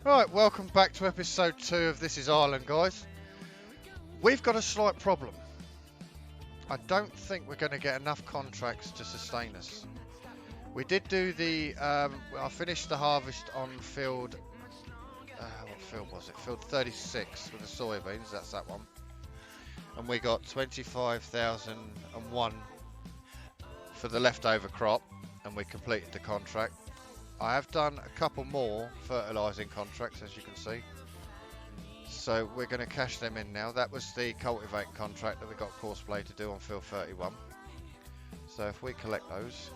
Right, welcome back to episode 2 of This Is Ireland, guys. We've got a slight problem. I don't think we're going to get enough contracts to sustain us. We did do the, I finished the harvest on field, what field was it? Field 36 with the soybeans, that's that one. And we got 25,001 for the leftover crop, and we completed the contract. I have done a couple more fertilising contracts, as you can see. So we're going to cash them in now. That was the cultivating contract that we got Courseplay to do on field 31. So if we collect those,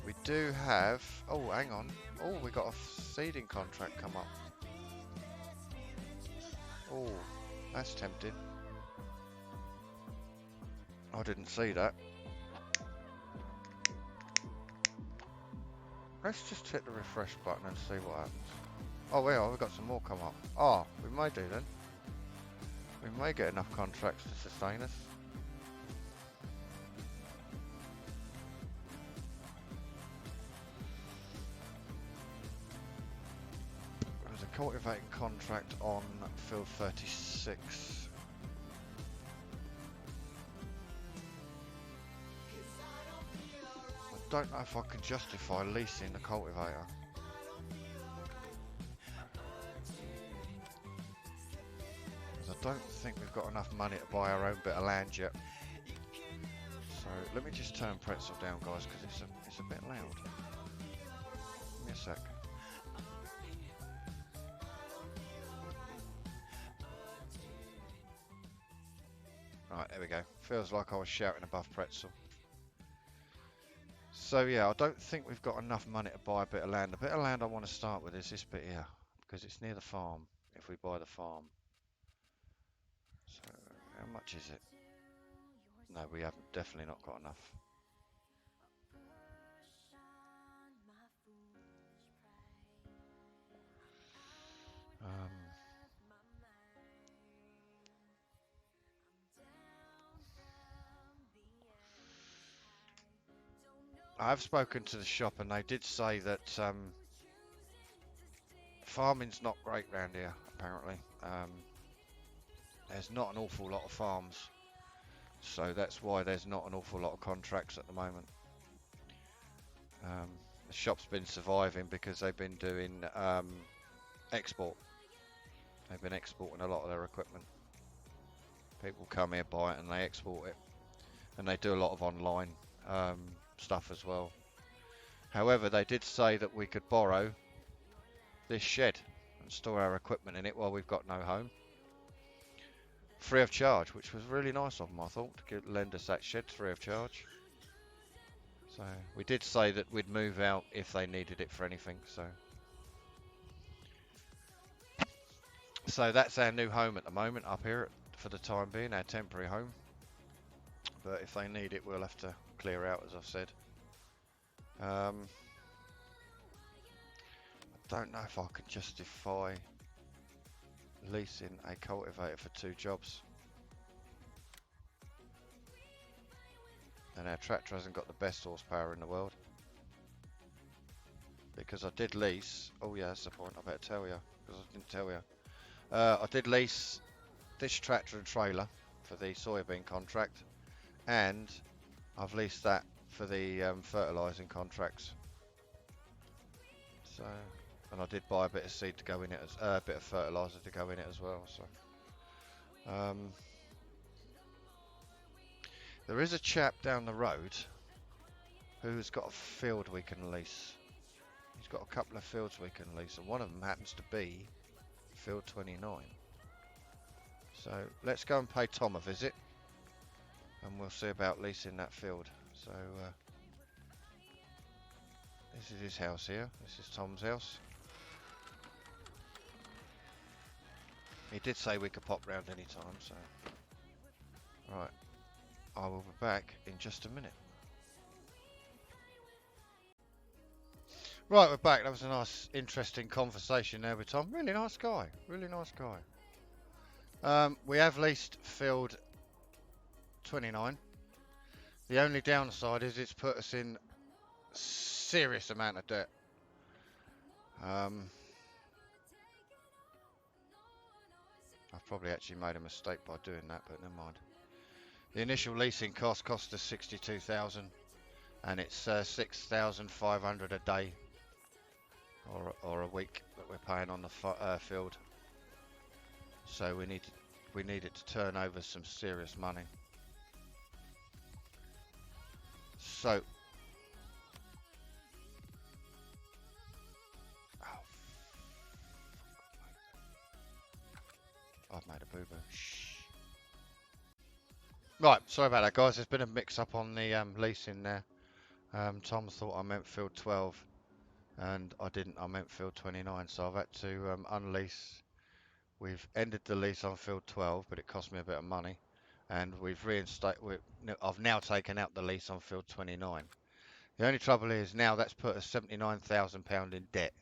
we do have, oh hang on, oh we got a seeding contract come up. Oh, that's tempting. I didn't see that. Let's just hit the refresh button and see what happens. Oh, we've got some more come up. Oh, we may do then. We may get enough contracts to sustain us. There's a cultivating contract on field 36. I don't know if I can justify leasing the cultivator. Because I don't think we've got enough money to buy our own bit of land yet. So let me just turn Pretzel down, guys, because it's a bit loud. Give me a sec. Right, there we go. Feels like I was shouting above Pretzel. So yeah, I don't think we've got enough money to buy a bit of land. The bit of land I want to start with is this bit here, because it's near the farm, if we buy the farm. So, how much is it? No, we haven't, definitely not got enough. I've spoken to the shop and they did say that farming's not great round here, apparently. There's not an awful lot of farms, so that's why there's not an awful lot of contracts at the moment. The shop's been surviving because they've been doing export. They've been exporting a lot of their equipment. People come here, buy it, and they export it. And they do a lot of online stuff as well. However, they did say that we could borrow this shed and store our equipment in it while we've got no home, free of charge, which was really nice of them, I thought, to lend us that shed free of charge. So we did say that we'd move out if they needed it for anything. So that's our new home at the moment up here for the time being, our temporary home. But if they need it, we'll have to clear out, as I've said. I don't know if I can justify leasing a cultivator for 2 jobs. And our tractor hasn't got the best horsepower in the world. Because I did lease, oh yeah, that's the point, I better tell you, because I didn't tell you. I did lease this tractor and trailer for the soybean contract, and I've leased that for the fertilising contracts. So, and I did buy a bit of seed to go in it, a bit of fertiliser to go in it as well. So, there is a chap down the road who's got a field we can lease. He's got a couple of fields we can lease, and one of them happens to be field 29. So let's go and pay Tom a visit, and we'll see about leasing that field. So this is his house here. This is Tom's house. He did say we could pop round any time, so right, I will be back in just a minute. Right, we're back. That was a nice, interesting conversation there with Tom. Really nice guy. Really nice guy. We have leased field 29. The only downside is it's put us in serious amount of debt. I've probably actually made a mistake by doing that, but never mind. The initial leasing cost us 62,000, and it's 6,500 a day or a week that we're paying on the field. So we need it to turn over some serious money. So, I've made a boo-boo. Shh. Right, sorry about that, guys. There's been a mix-up on the leasing there. Tom thought I meant field 12, and I didn't. I meant field 29, so I've had to unlease. We've ended the lease on field 12, but it cost me a bit of money, and I've now taken out the lease on field 29. The only trouble is now that's put us £79,000 in debt,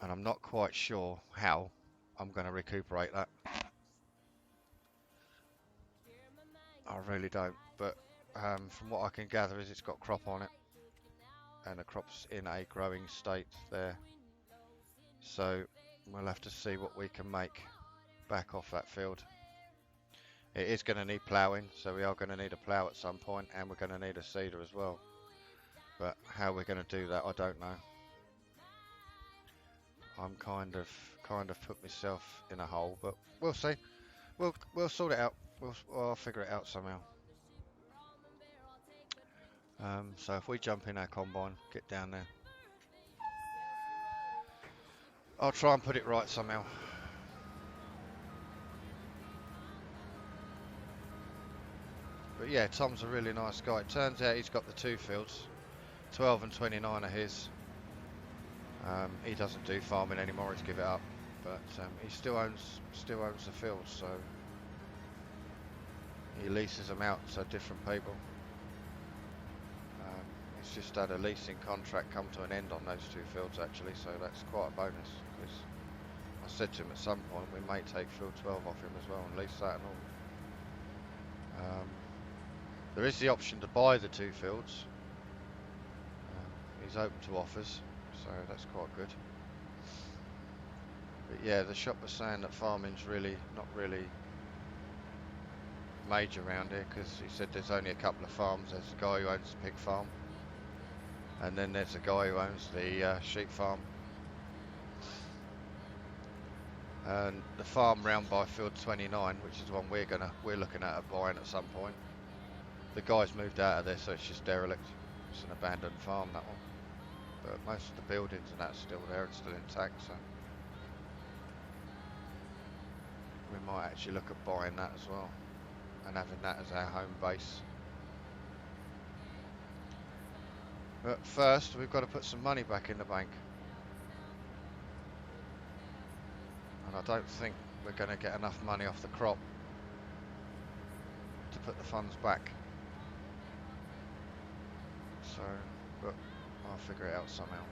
and I'm not quite sure how I'm going to recuperate that. I really don't, but from what I can gather is it's got crop on it, and the crop's in a growing state there, so we'll have to see what we can make back off that field. It is going to need ploughing, so we are going to need a plough at some point, and we're going to need a seeder as well, but how we're going to do that I don't know. I'm kind of put myself in a hole, but we'll see. We'll sort it out. I'll figure it out somehow. So if we jump in our combine, get down there, I'll try and put it right somehow. But yeah, Tom's a really nice guy. It turns out he's got the two fields, 12 and 29 are his. He doesn't do farming anymore, he's given it up, but he still owns the fields, so he leases them out to different people. He's just had a leasing contract come to an end on those two fields actually, so that's quite a bonus, because I said to him at some point we may take field 12 off him as well and lease that and all. There is the option to buy the two fields. He's open to offers, so that's quite good. But yeah, the shop was saying that farming's not really major around here, because he said there's only a couple of farms. There's a guy who owns the pig farm, and then there's a guy who owns the sheep farm. And the farm round by field 29, which is the one we're looking at buying at some point, the guy's moved out of there, so it's just derelict. It's an abandoned farm, that one. But most of the buildings and that's still there and still intact, so we might actually look at buying that as well and having that as our home base. But first we've got to put some money back in the bank, and I don't think we're going to get enough money off the crop to put the funds back, so but I'll figure it out somehow.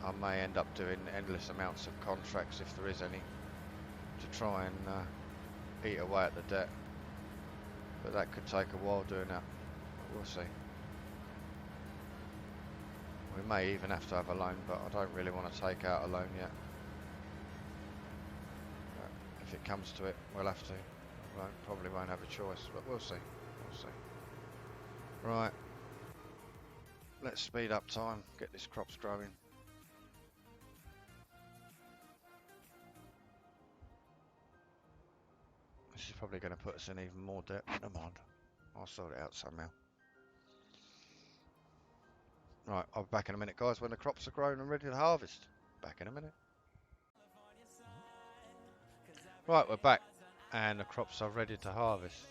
I may end up doing endless amounts of contracts, if there is any, to try and eat away at the debt, but that could take a while doing that, but we'll see. We may even have to have a loan, but I don't really want to take out a loan yet. But if it comes to it, we'll have to. Probably won't have a choice, but we'll see. We'll see. Right, let's speed up time, get this crops growing. This is probably going to put us in even more debt, but never mind. I'll sort it out somehow. Right, I'll be back in a minute, guys, when the crops are grown and ready to harvest. Back in a minute. Right, we're back, and the crops are ready to harvest.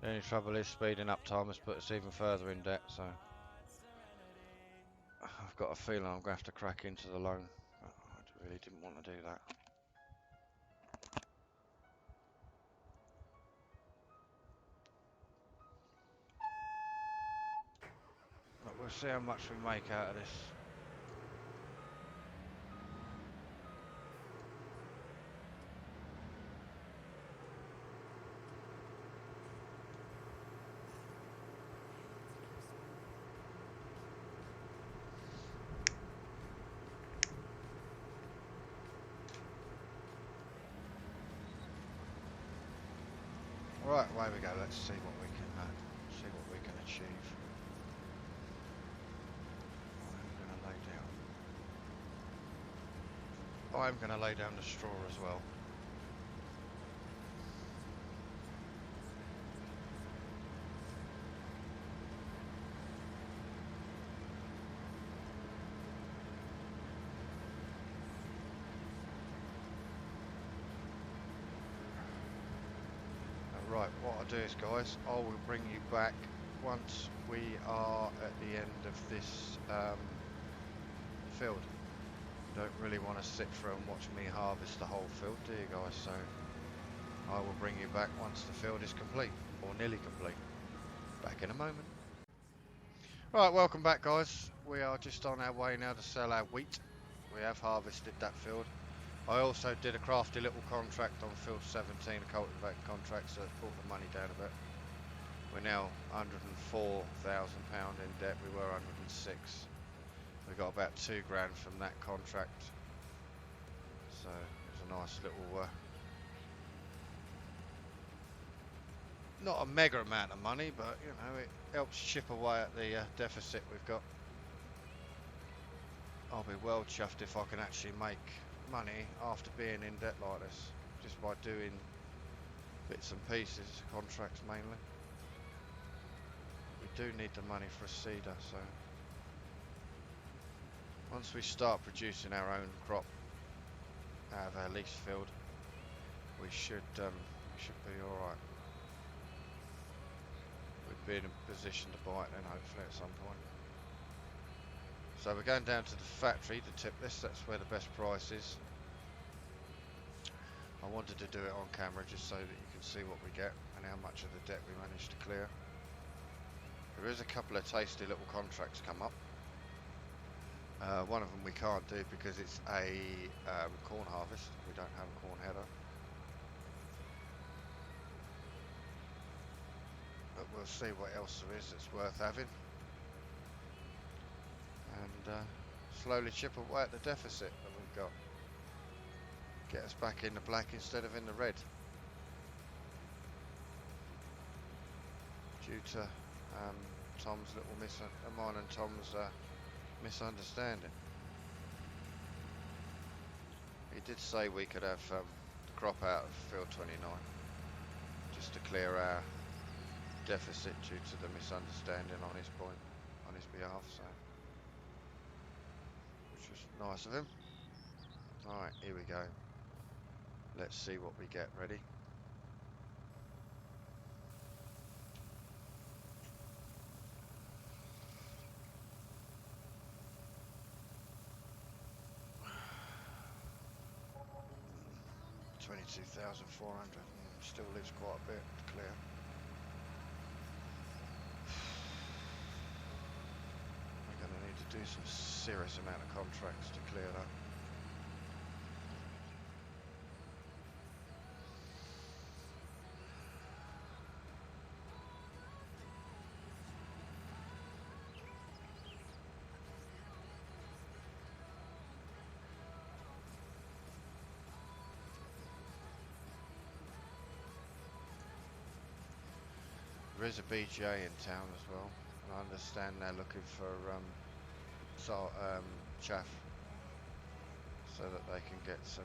The only trouble is speeding up time has put us even further in debt, so I've got a feeling I'm going to have to crack into the loan. I really didn't want to do that. But we'll see how much we make out of this. Right, away we go. Let's see what we can achieve. I'm going to lay down the straw as well. Right, what I'll do is, guys, I will bring you back once we are at the end of this field. Don't really want to sit through and watch me harvest the whole field, do you guys? So I will bring you back once the field is complete, or nearly complete. Back in a moment. Right, welcome back, guys. We are just on our way now to sell our wheat. We have harvested that field. I also did a crafty little contract on field 17, a cultivating contract, so it brought the money down a bit. We're now £104,000 in debt. We were 106. We got about £2 grand from that contract. So it was a nice little, not a mega amount of money, but you know, it helps chip away at the deficit we've got. I'll be well chuffed if I can actually make money after being in debt like this, just by doing bits and pieces, contracts mainly. We do need the money for a seeder, so once we start producing our own crop out of our lease field, we should be alright. We'd be in a position to buy it then, hopefully, at some point. So we're going down to the factory to tip this. That's where the best price is. I wanted to do it on camera just so that you can see what we get and how much of the debt we managed to clear. There is a couple of tasty little contracts come up. One of them we can't do because it's a corn harvest. We don't have a corn header. But we'll see what else there is that's worth having. And slowly chip away at the deficit that we've got. Get us back in the black instead of in the red. Due to Tom's little mine and Tom's misunderstanding. He did say we could have the crop out of field 29 just to clear our deficit due to the misunderstanding on his point, on his behalf, so which was nice of him. Alright, here we go. Let's see what we get. Ready? $22,400. Still leaves quite a bit to clear. We're going to need to do some serious amount of contracts to clear that. There is a BGA in town as well, and I understand they're looking for chaff so that they can get some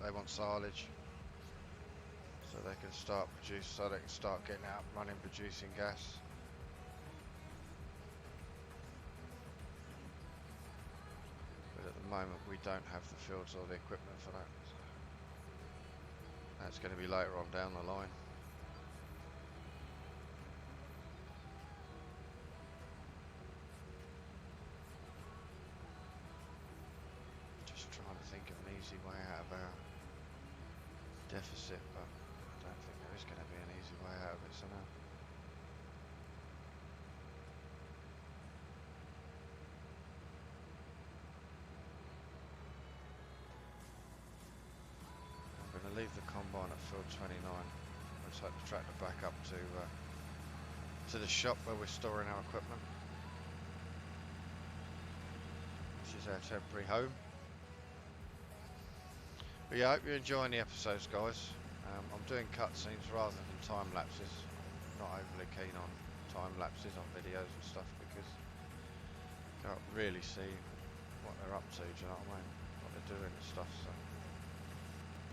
they want silage so they can start getting out running, producing gas. But at the moment we don't have the fields or the equipment for that. So that's going to be later on down the line. Easy way out of our deficit, but I don't think there is going to be an easy way out of it, so no. I'm going to leave the combine at field 29. I'll take the tractor back up to the shop where we're storing our equipment, which is our temporary home. But yeah, I hope you're enjoying the episodes, guys. I'm doing cutscenes rather than time lapses. I'm not overly keen on time lapses on videos and stuff because you can't really see what they're up to, do you know what I mean? What they're doing and stuff, so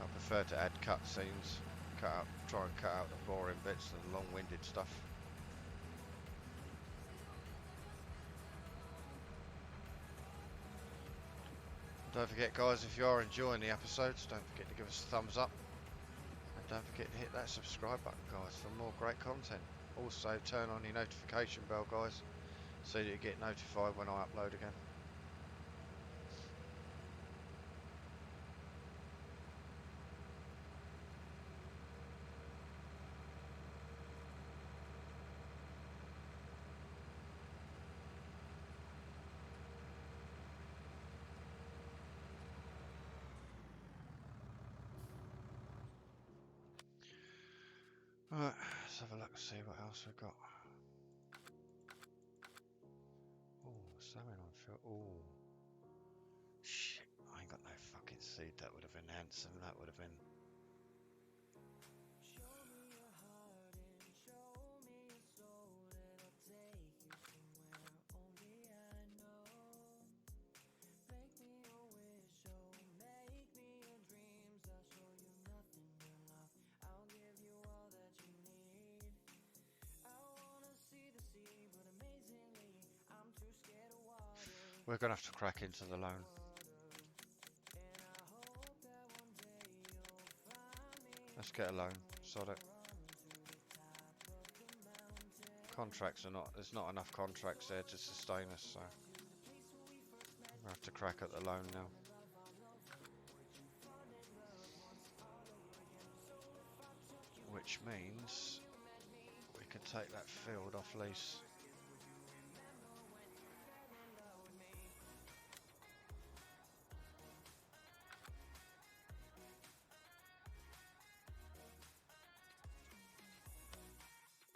I prefer to add cutscenes, try and cut out the boring bits and the long-winded stuff. Don't forget guys, if you are enjoying the episodes, don't forget to give us a thumbs up. And don't forget to hit that subscribe button guys for more great content. Also turn on your notification bell guys, so that you get notified when I upload again. Right, let's have a look and see what else we've got. Oh, salmon on field. Oh, shit, I ain't got no fucking seed. That would have been handsome, that would have been. We're gonna have to crack into the loan. Let's get a loan, sod it. Contracts are not, there's not enough contracts there to sustain us, so we'll have to crack at the loan now. Which means we can take that field off lease.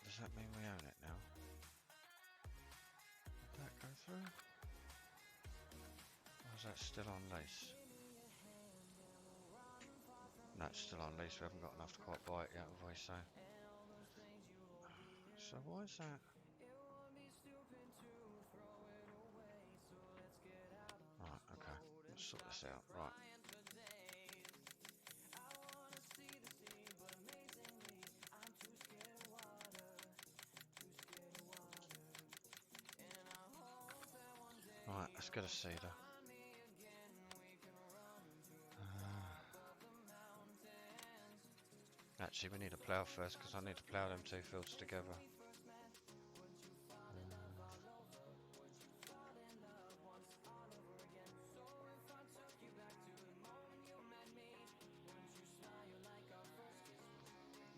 Does that mean we own it now? Did that go through? Or is that still on lease? No, it's still on lease. We haven't got enough to quite buy it yet, have we? So why is that? Right, okay. Let's sort this out. Right. Right, let's get a seeder. Actually, we need a plough first because I need to plough them two fields together.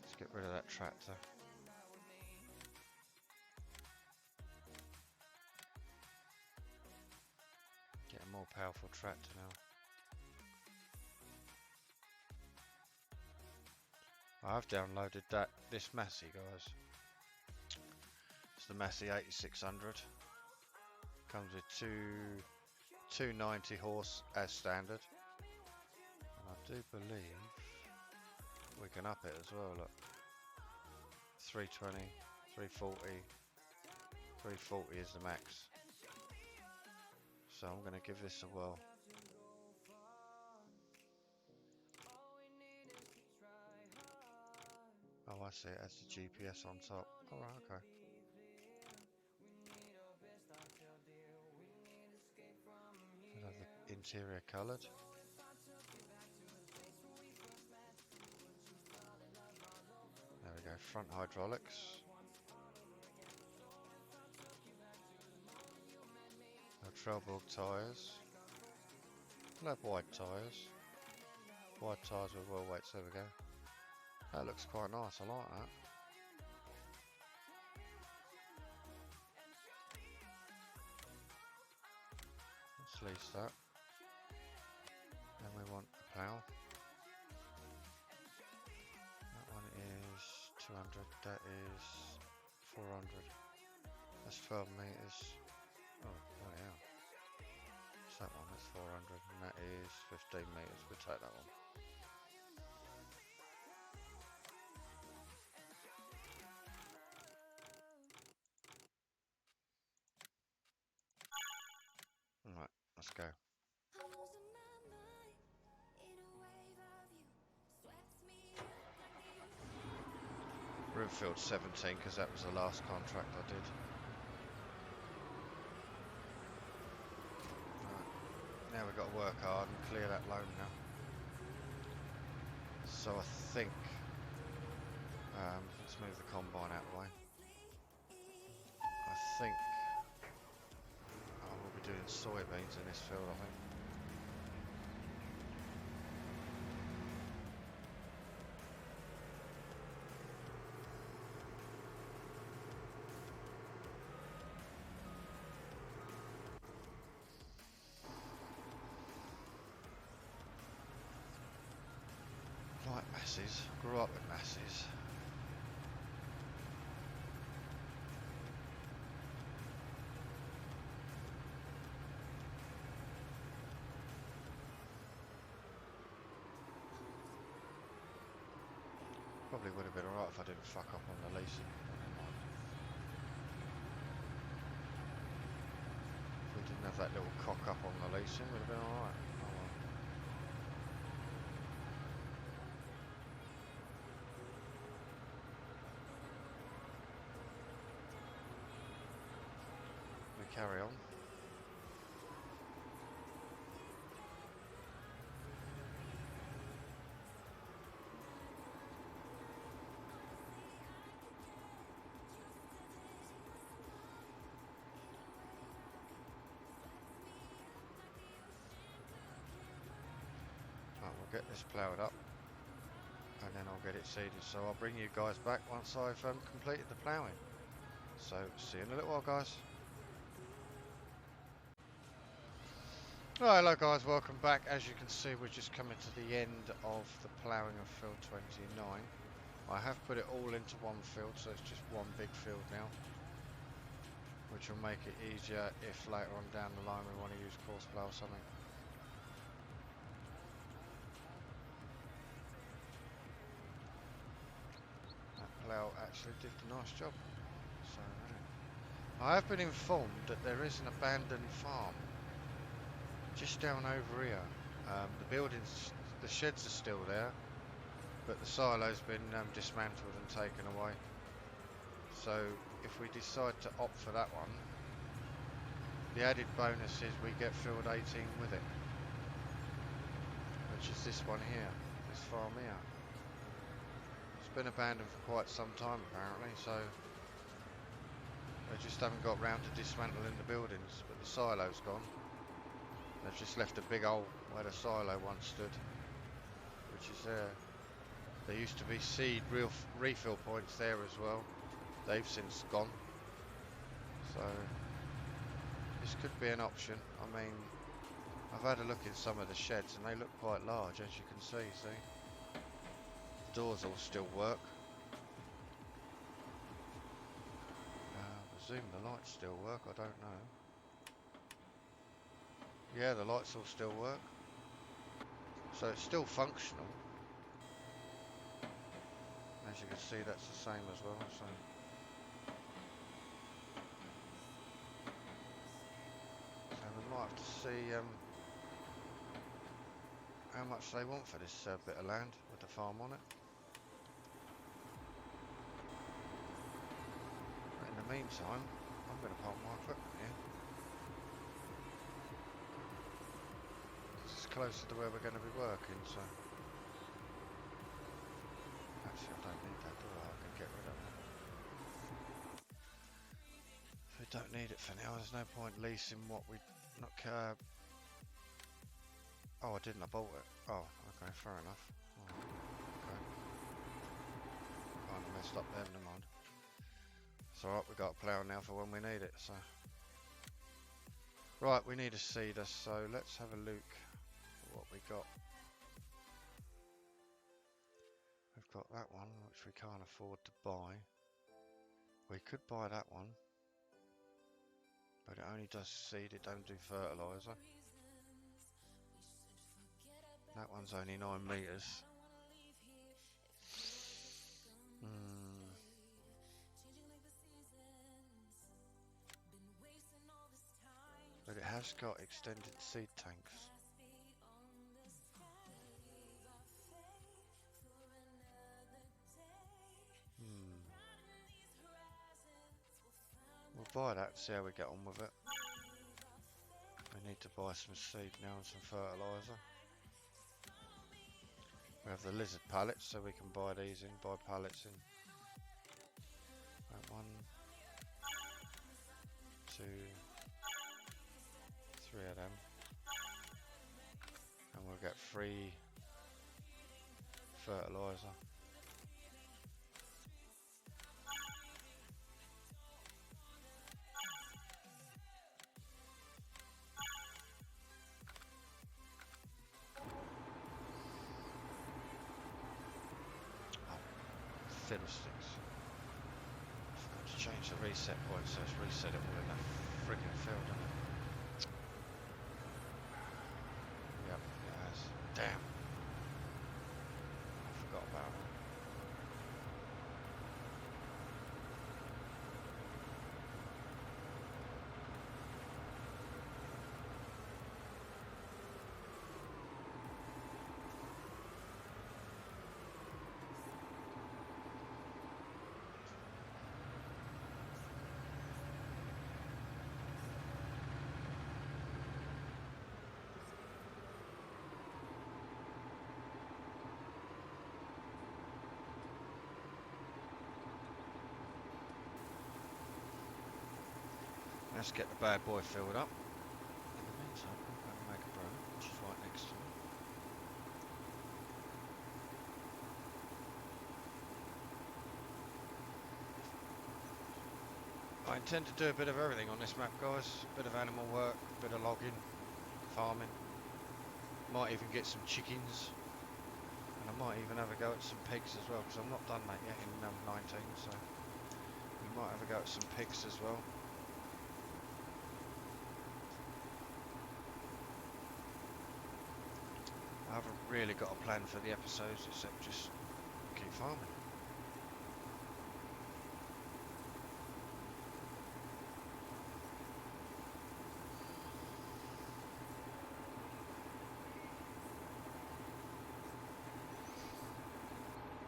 Let's get rid of that tractor. Get a more powerful tractor now. I've downloaded this Massey, guys. It's the Massey 8600. Comes with 290 horse as standard. And I do believe we can up it as well, look. 320, 340, 340 is the max. So I'm going to give this a whirl. Oh, I see, it has the GPS on top. Alright, okay. We'll have the interior coloured. There we go, front hydraulics. Trailborg tyres. We'll have wide tyres. Wide tyres with wheel weights, there we go. That looks quite nice, I like that. Let's lease that. Then we want a plough. That one is 200, that is 400. That's 12 metres. Oh, bloody hell. It's that one, that's 400, and that is 15 metres. We'll take that one. field 17 because that was the last contract I did. Right. Now we've got to work hard and clear that loan now. So I think, let's move the combine out of the way. I think we'll be doing soybeans in this field, I think. Like masses, grew up with masses. Probably would have been alright if I didn't fuck up on the leasing. If we didn't have that little cock up on the leasing, would have been alright. Oh well. We carry on. Right, we'll get this ploughed up and then I'll get it seeded. So I'll bring you guys back once I've completed the ploughing. So see you in a little while, guys. Right, hello guys, welcome back. As you can see, we're just coming to the end of the ploughing of field 29. I have put it all into one field, so it's just one big field now, which will make it easier if later on down the line we want to use coarse plough or something. That plough actually did a nice job. So I have been informed that there is an abandoned farm just down over here. The buildings, the sheds are still there, but the silo's been dismantled and taken away. So if we decide to opt for that one, the added bonus is we get field 18 with it, which is this one here, this farm here. It's been abandoned for quite some time apparently, so they just haven't got round to dismantling the buildings, but the silo's gone. They've just left a big hole where the silo once stood, which is there. There used to be seed refill points there as well. They've since gone. So this could be an option. I mean, I've had a look in some of the sheds and they look quite large, as you can see. The doors all still work. I presume the lights still work, I don't know. Yeah, the lights all still work. So it's still functional. As you can see, that's the same as well. So we might have to see how much they want for this bit of land with the farm on it. But in the meantime, I'm going to park my equipment here. This is closer to where we're going to be working, so. Actually, I don't need that, do I? I can get rid of it. If we don't need it for now, there's no point leasing what we not care. Oh, I didn't. I bought it. Oh, okay, fair enough. Oh, okay. Kind of messed up there, never mind. It's alright, we got a plough now for when we need it, so. Right, we need a seeder, so let's have a look at what we got. We've got that one, which we can't afford to buy. We could buy that one, but it only does seed, it don't do fertiliser. That one's only 9 metres. But it has got extended seed tanks. buy that, see how we get on with it. We need to buy some seed now and some fertiliser. We have the lizard pallets, so we can buy these in, buy pallets in. Right, 1, 2, 3 of them. And we'll get free fertiliser. Fiddlesticks. I forgot to change the reset point, so it's reset it all in that frigging field, isn't it? Yep, it has. Damn. I forgot about it. Let's get the bad boy filled up. In the meantime, we're going to make a brew, which is right next to me. I intend to do a bit of everything on this map, guys. A bit of animal work, a bit of logging, farming. Might even get some chickens. And I might even have a go at some pigs as well, because I've not done that yet in 19, so we might have a go at some pigs as well. I haven't really got a plan for the episodes except just keep farming.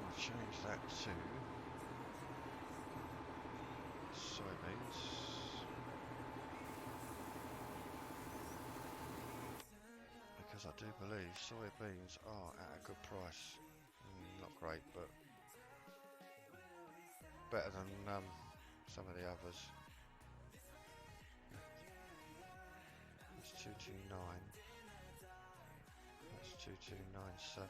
I'll change that to soybeans. Because I do believe soybeans are at a good price. Not great, but better than some of the others. That's 229. That's 2297.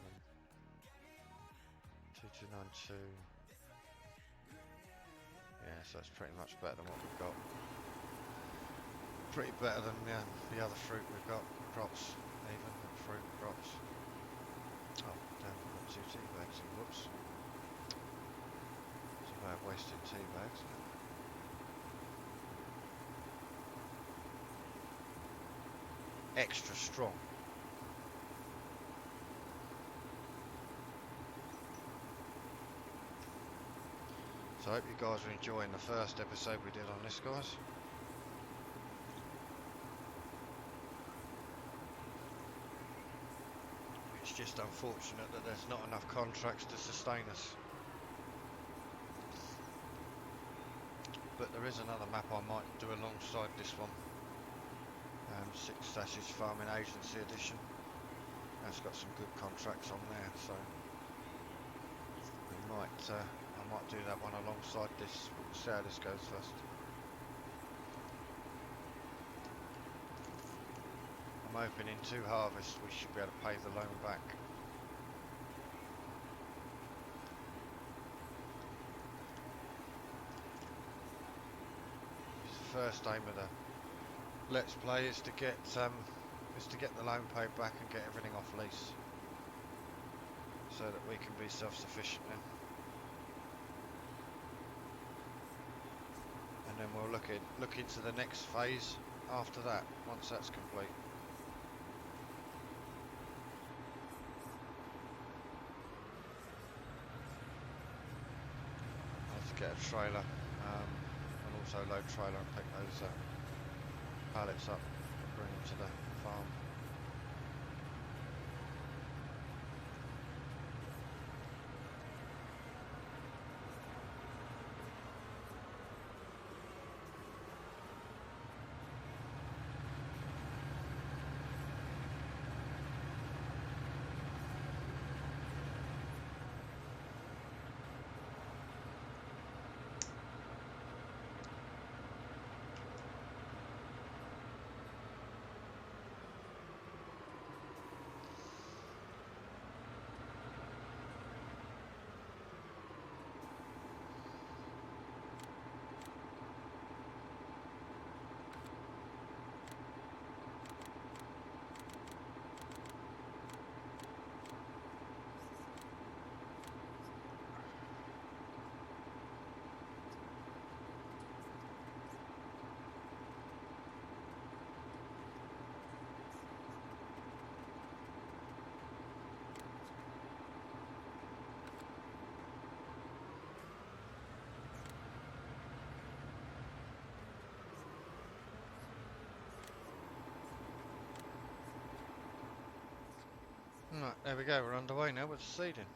2292. Yeah, so it's pretty much better than what we've got. Pretty better than the other fruit we've got, crops. Even fruit crops. Oh, damn, I've got 2 tea bags in. Whoops. It's a way of wasting tea bags. Extra strong. So I hope you guys are enjoying the first episode we did on this, guys. It's just unfortunate that there's not enough contracts to sustain us. But there is another map I might do alongside this one. 6 Stashes Farming Agency Edition. That's got some good contracts on there, so we might, I might do that one alongside this. We'll see how this goes first. I'm hoping in 2 harvests we should be able to pay the loan back. The first aim of the Let's Play is to get the loan paid back and get everything off lease, so that we can be self-sufficient then. And then we'll look into the next phase after that, once that's complete. I'll have to get a trailer and also load trailer and pick those pallets up and bring them to the farm. Right, there we go, we're underway now with the seeding.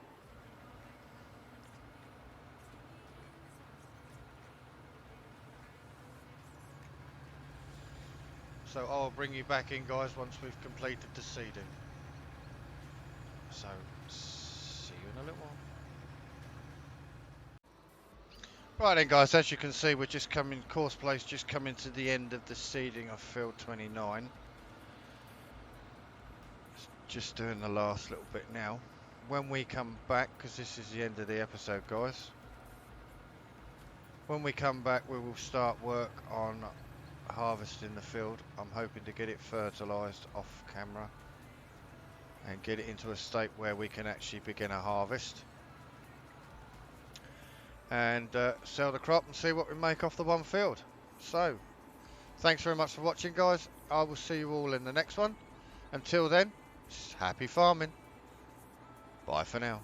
So I'll bring you back in, guys, once we've completed the seeding. So, see you in a little while. Right then, guys, as you can see, we're just coming, course place just coming to the end of the seeding of field 29. Just doing the last little bit now. When we come back, because this is the end of the episode, guys, when we come back we will start work on harvesting the field. I'm hoping to get it fertilised off camera and get it into a state where we can actually begin a harvest and sell the crop and see what we make off the one field. So thanks very much for watching, guys. I will see you all in the next one. Until then, happy farming. Bye for now.